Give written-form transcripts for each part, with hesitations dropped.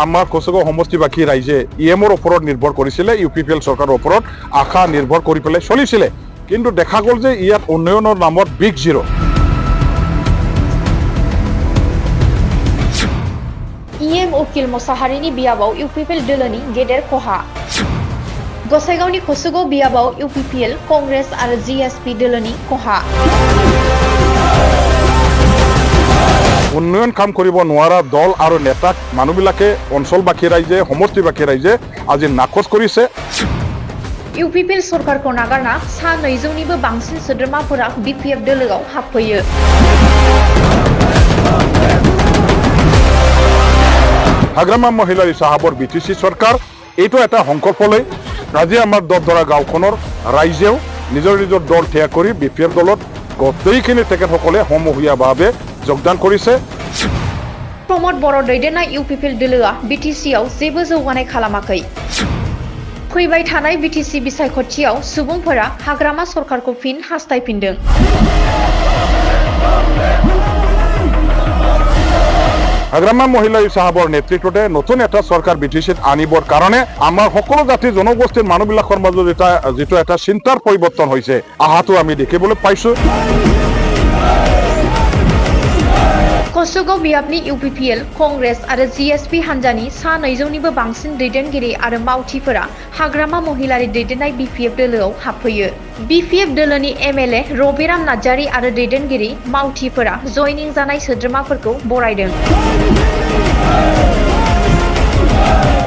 আমাৰ কচুগাঁও সমষ্টিবাসী ৰাইজে ইএমৰ ওপৰত নিৰ্ভৰ কৰিছিলে, UPPL চৰকাৰৰ ওপৰত আশা নিৰ্ভৰ কৰি পেলাই চলিছিলে। কিন্তু দেখা গ'ল যে ইয়াত উন্নয়নৰ নামত বিগ জিৰ'। इएम उकिल मोसाहारिनि बियाबाव UPPL दोलोनि गेदेर खहा। गसाइगावनि कचुगाव बियाबाव UPPL कंग्रेस आरो GSP दोलोनि खहा। উন্নয়ন কাম কৰিব নোৱাৰা দল আৰু নেতাক মানুহবিলাকে অঞ্চলবাসী ৰাইজে সমষ্টিবাসী ৰাইজে আজি নাকচ কৰিছে। UPPL सरकारखौ नागारना सा 200निबो बांसिन सोद्रोमाफोरा BPF दोलोआव हाबफैयो। হাগ্ৰামা মহিলাৰী চাহাবৰ BTC চৰকাৰ এইটো এটা সংকল্প লৈ আজি আমাৰ দৰদৰা গাঁওখনৰ ৰাইজেও নিজৰ নিজৰ দল থিয়া কৰি BPF দলত গোটেইখিনি তেখেতসকলে সমূহীয়াভাৱে যোগদান কৰিছে। प्रमोद बर' दैदेननाय UPPL दोलोआ BTCआव जेबो जौगानाय खालामाखै। फैबाय थानाय BTC बिसायख'थियाव सुबुंफोरा हाग्रामा सरकारखौ फिन हास्थायफिनदों। হাগ্ৰামা মহিলা চাহাবৰ নেতৃত্বতে নতুন এটা চৰকাৰ BTCত আনিবৰ কাৰণে আমাৰ সকলো জাতি জনগোষ্ঠীৰ মানুহবিলাকৰ মাজত যিটো এটা চিন্তাৰ পৰিৱৰ্তন হৈছে আহাটো আমি দেখিবলৈ পাইছো। कचुगाव बियाबनि UPPL कंग्रेस आरो GSP हान्जानि सा 200निबो बांसिन दैदेनगिरि आरो मावथिफोरा हाग्रामा महिलारि दैदेननाय BPF दोलोआव हाबफैयो। BPF दोलोनि MLA रबिराम नार्जारी आरो दैदेनगिरि मावथिफोरा जयनिं जानाय सोद्रोमाफोरखौ बरायदों।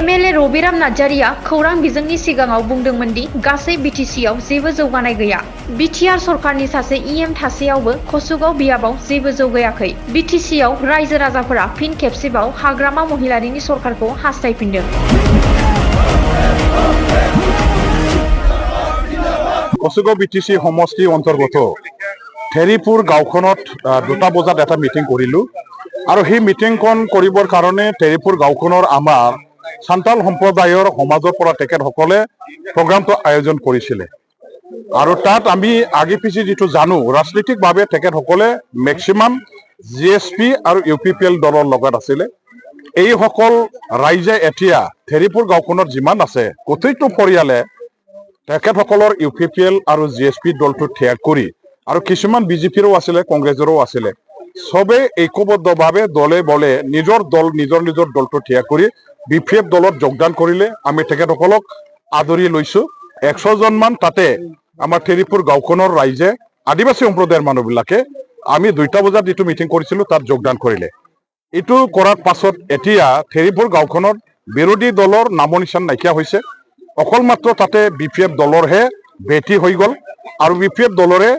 MLA रबिराम नार्जारीया खौरां बिजोंनि सिगाङाव बुंदोंमोन दि गासै BTCआव जेबो जौगानाय गैया। BTR सरकारनि सासे EM थासेयावबो कचुगाव बियाबाव जेबो जौगायाखै। BTCआव रायजो राजाफोरा फिन खेबसेबाव हाग्रामा महिलारिनि सरकारखौ हास्थायफिनदों। কচুগাঁও BTC সমষ্টি অন্তৰ্গত থেৰিপুৰ গাঁওখনত 2টা বজাত এটা মিটিং কৰিলোঁ আৰু সেই মিটিংখন কৰিবৰ কাৰণে থেৰিপুৰ গাঁওখনৰ আমাৰ সান্তাল সম্প্ৰদায়ৰ সমাজৰ পৰা তেখেতসকলে প্ৰগ্ৰামটো আয়োজন কৰিছিলে আৰু তাত আমি আগে পিছে যিটো জানো ৰাজনৈতিকভাৱে তেখেতসকলে মেক্সিমাম GSP আৰু UPPL দলৰ লগত আছিলে। এইসকল ৰাইজে এতিয়া থেৰিপুৰ গাঁওখনত যিমান আছে গোটেইটো পৰিয়ালে তেখেতসকলৰ UPPL আৰু GSP দলটো ত্যাগ কৰি আৰু কিছুমান BJPৰো আছিলে কংগ্ৰেছৰো আছিলে সবে ঐক্যবদ্ধভাৱে দলে বলে নিজৰ নিজৰ দলটো ত্যাগ কৰি BPF দলত যোগদান কৰিলে। আমি তেখেতসকলক আদৰি লৈছো। 100 জন মান তাতে আমাৰ থেৰিপুৰ গাঁওখনৰ ৰাইজে আদিবাসী সম্প্ৰদায়ৰ মানুহবিলাকে আমি 2টা বজাত যিটো মিটিং কৰিছিলো তাত যোগদান কৰিলে। এইটো কৰাৰ পাছত এতিয়া থেৰিপুৰ গাঁওখনত বিৰোধী দলৰ নামনিশান নাইকিয়া হৈছে। অকল মাত্ৰ তাতে BPF দলৰহে বেটি হৈ গ'ল আৰু BPF দলৰে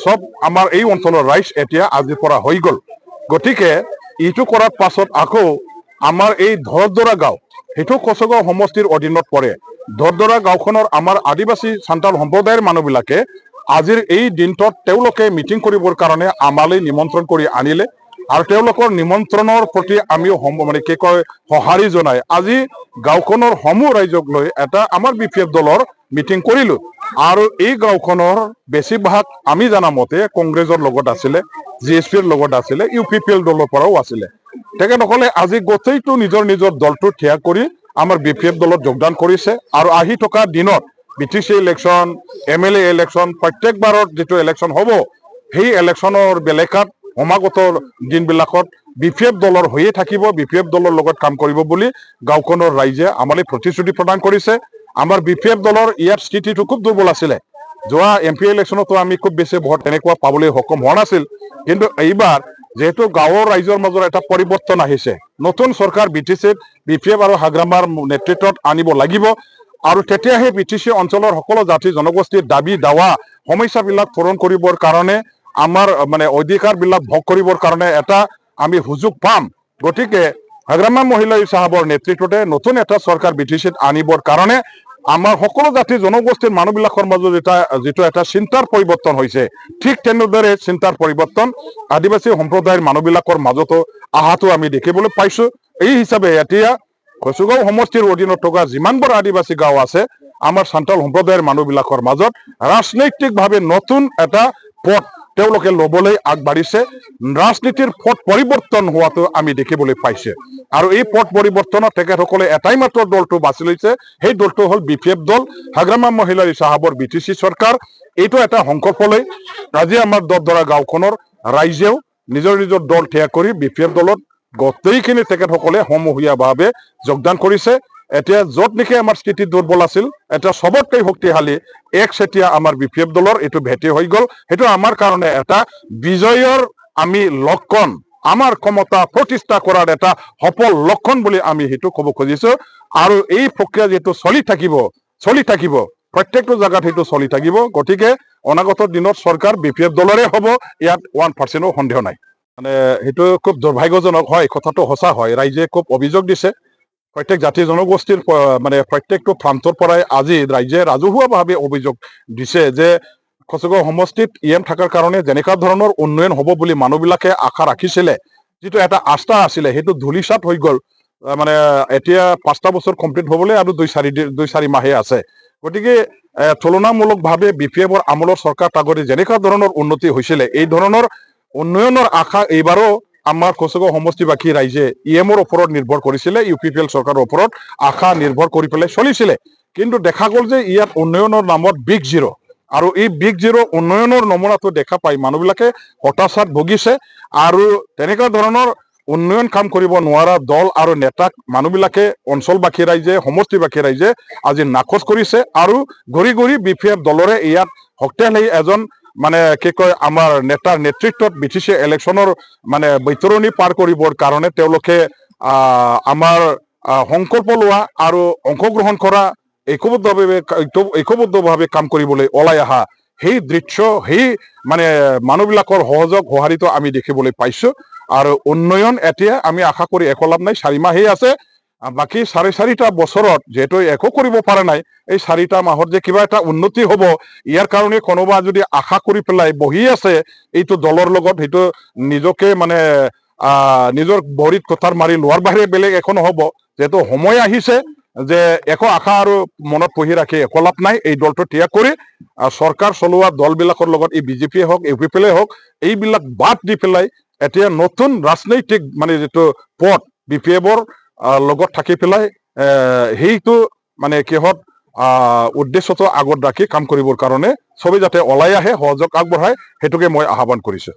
সব আমাৰ এই অঞ্চলৰ ৰাইজ এতিয়া আজিৰ পৰা হৈ গ'ল। গতিকে এইটো কৰাৰ পাছত আকৌ আমাৰ এই দৰদৰা গাঁও সেইটো কচুগাঁও সমষ্টিৰ অধীনত পৰে। দৰদৰা গাঁওখনৰ আমাৰ আদিবাসী সান্তাল সম্প্ৰদায়ৰ মানুহবিলাকে আজিৰ এই দিনটোত তেওঁলোকে মিটিং কৰিবৰ কাৰণে আমালৈ নিমন্ত্ৰণ কৰি আনিলে আৰু তেওঁলোকৰ নিমন্ত্ৰণৰ প্ৰতি আমি কি কয় সঁহাৰি জনাই আজি গাঁওখনৰ সমূহ ৰাইজক লৈ এটা আমাৰ BPF দলৰ মিটিং কৰিলো আৰু এই গাঁওখনৰ বেছিভাগ আমি জানা মতে কংগ্ৰেছৰ লগত আছিলে, GSPৰ লগত আছিলে, UPPL দলৰ পৰাও আছিলে। তেখেতসকলে আজি গোটেইটো নিজৰ দলটো ত্যাগ কৰি আমাৰ BPF দলত যোগদান কৰিছে আৰু আহি থকা দিনত BTC ইলেকশ্যন MLA ইলেকশ্যন প্ৰত্যেকবাৰত যিটো ইলেকশ্যন হ'ব সেই ইলেকশ্যনৰ বেলেকাত সমাগত দিনবিলাকত BPF দলৰ হৈয়ে থাকিব, BPF দলৰ লগত কাম কৰিব বুলি গাঁওখনৰ ৰাইজে আমালৈ প্ৰতিশ্ৰুতি প্ৰদান কৰিছে। আমাৰ BPF দলৰ ইয়াৰ স্থিতিটো খুব দুৰ্বল আছিলে। যোৱা MP ইলেকশ্যনতো আমি খুব বেছি ভোট তেনেকুৱা পাবলৈ সক্ষম হোৱা নাছিল। কিন্তু এইবাৰ যেহেতু গাঁৱৰ ৰাইজৰ মাজত এটা পৰিৱৰ্তন আহিছে, নতুন চৰকাৰ BTCত BPF আৰু হাগ্ৰামাৰ নেতৃত্বত আনিব লাগিব আৰু তেতিয়াহে BTC অঞ্চলৰ সকলো জাতি জনগোষ্ঠীৰ দাবী দাৱা সমস্যাবিলাক পূৰণ কৰিবৰ কাৰণে আমাৰ অধিকাৰবিলাক ভোগ কৰিবৰ কাৰণে এটা আমি সুযোগ পাম। গতিকে হাগ্ৰামা মহিলা চাহাবৰ নেতৃত্বতে নতুন এটা চৰকাৰ BTCত আনিবৰ কাৰণে আমাৰ সকলো জাতি জনগোষ্ঠীৰ মানুহবিলাকৰ মাজত যিটো এটা চিন্তাৰ পৰিৱৰ্তন হৈছে ঠিক তেনেদৰে চিন্তাৰ পৰিৱৰ্তন আদিবাসী সম্প্ৰদায়ৰ মানুহবিলাকৰ মাজতো আহাটো আমি দেখিবলৈ পাইছো। এই হিচাপে এতিয়া কচুগাঁও সমষ্টিৰ অধীনত থকা যিমানবোৰ আদিবাসী গাঁও আছে আমাৰ সান্তাল সম্প্ৰদায়ৰ মানুহবিলাকৰ মাজত ৰাজনৈতিকভাৱে নতুন এটা পথ তেওঁলোকে ল'বলৈ আগবাঢ়িছে ৰাজনীতিৰ পথ পৰিৱৰ্তন হোৱাটো আমি দেখিবলৈ পাইছে আৰু এই পথ পৰিৱৰ্তনত তেখেতসকলে এটাই মাত্ৰ দলটো বাছি লৈছে সেই দলটো হ'ল BPF দল হাগ্ৰামা মহিলাৰী চাহাবৰ BTC চৰকাৰ এইটো এটা সংকল্প লৈ আজি আমাৰ দৰদৰা গাঁওখনৰ ৰাইজেও নিজৰ নিজৰ দল থিয় কৰি BPF দলত গোটেইখিনি তেখেতসকলে সমূহীয়াভাৱে যোগদান কৰিছে এতিয়া য'ত নেকি আমাৰ স্থিতি দুৰ্বল আছিল এটা সবতকৈ শক্তিশালী একচেটিয়া আমাৰ BPF দলৰ এইটো ভেটি হৈ গ'ল সেইটো আমাৰ কাৰণে এটা বিজয়ৰ আমি লক্ষণ আমাৰ ক্ষমতা প্ৰতিষ্ঠা কৰাৰ এটা সফল লক্ষণ বুলি আমি সেইটো ক'ব খুজিছো আৰু এই প্ৰক্ৰিয়া যেটো চলি থাকিব প্ৰত্যেকটো জায়গাত সেইটো চলি থাকিব গতিকে অনাগত দিনত চৰকাৰ BPF দলৰে হ'ব ইয়াত 1%ও সন্দেহ নাই মানে সেইটো খুব দুৰ্ভাগ্যজনক হয় কথাটো সঁচা হয় ৰাইজে খুব অভিযোগ দিছে প্ৰত্যেক জাতি জনগোষ্ঠীৰ মানে প্ৰত্যেকটো প্ৰান্তৰ পৰাই আজি ৰাইজে ৰাজহুৱাভাৱে অভিযোগ দিছে যে খচগাঁও সমষ্টিত EM থাকাৰ কাৰণে যেনেকুৱা ধৰণৰ উন্নয়ন হ'ব বুলি মানুহবিলাকে আশা ৰাখিছিলে যিটো এটা আস্থা আছিলে সেইটো ধূলিসাৎ হৈ গ'ল মানে এতিয়া 5টা বছৰ কমপ্লিট হ'বলৈ আৰু 2-4 মাহে আছে গতিকে তুলনামূলকভাৱে BPFৰ আমলৰ চৰকাৰ আগতে যেনেকুৱা ধৰণৰ উন্নতি হৈছিলে এই ধৰণৰ উন্নয়নৰ আশা এইবাৰো আমাৰ খচগাঁও সমষ্টিবাসী ৰাইজে EMৰ ওপৰত নিৰ্ভৰ কৰিছিলে UPPL চৰকাৰৰ ওপৰত আশা নিৰ্ভৰ কৰি পেলাই চলিছিলে কিন্তু দেখা গ'ল যে ইয়াত উন্নয়নৰ নামত বিগ জিৰ' আৰু এই বিগ জিৰ' উন্নয়নৰ নমুনাটো দেখা পাই মানুহবিলাকে হতাশাত ভুগিছে আৰু তেনেকুৱা ধৰণৰ উন্নয়ন কাম কৰিব নোৱাৰা দল আৰু নেতাক মানুহবিলাকে অঞ্চলবাসী ৰাইজে সমষ্টিবাসী ৰাইজে আজি নাকচ কৰিছে আৰু ঘূৰি ঘূৰি BPF দলৰে ইয়াত শক্তিশালী এজন মানে কি কয় আমাৰ নেতাৰ নেতৃত্বত BTC ইলেকশ্যনৰ মানে বৈতৰণি পাৰ কৰিবৰ কাৰণে তেওঁলোকে আমাৰ সংকল্প লোৱা আৰু অংশগ্ৰহণ কৰা ঐক্যবদ্ধভাৱে কাম কৰিবলৈ ওলাই অহা সেই দৃশ্য সেই মানে মানুহবিলাকৰ সহযোগ সঁহাৰিটো আমি দেখিবলৈ পাইছো আৰু উন্নয়ন এতিয়া আমি আশা কৰি একো লাভ নাই 4 মাহেই আছে বাকি 4.5টা বছৰত যেহেতু একো কৰিব পৰা নাই এই 4টা মাহত যে কিবা এটা উন্নতি হ'ব ইয়াৰ কাৰণে কোনোবা যদি আশা কৰি পেলাই বহি আছে এইটো দলৰ লগত সেইটো নিজকে মানে নিজৰ ভৰিত কটাৰ মাৰি লোৱাৰ বাহিৰে বেলেগ একো নহ'ব যেহেতু সময় আহিছে যে একো আশা আৰু মনত পুহি ৰাখি একো লাভ নাই এই দলটো ত্যাগ কৰি চৰকাৰ চলোৱা দলবিলাকৰ লগত এই BJP হওক UPPL হওক এইবিলাক বাদ দি পেলাই এতিয়া নতুন ৰাজনৈতিক মানে যেটো পথ BPFৰ লগত থাকি পেলাই সেইটো মানে কিহত উদ্দেশ্যটো আগত ৰাখি কাম কৰিবৰ কাৰণে সবে যাতে ওলাই আহে সহযোগ আগবঢ়ায় সেইটোকে মই আহ্বান কৰিছো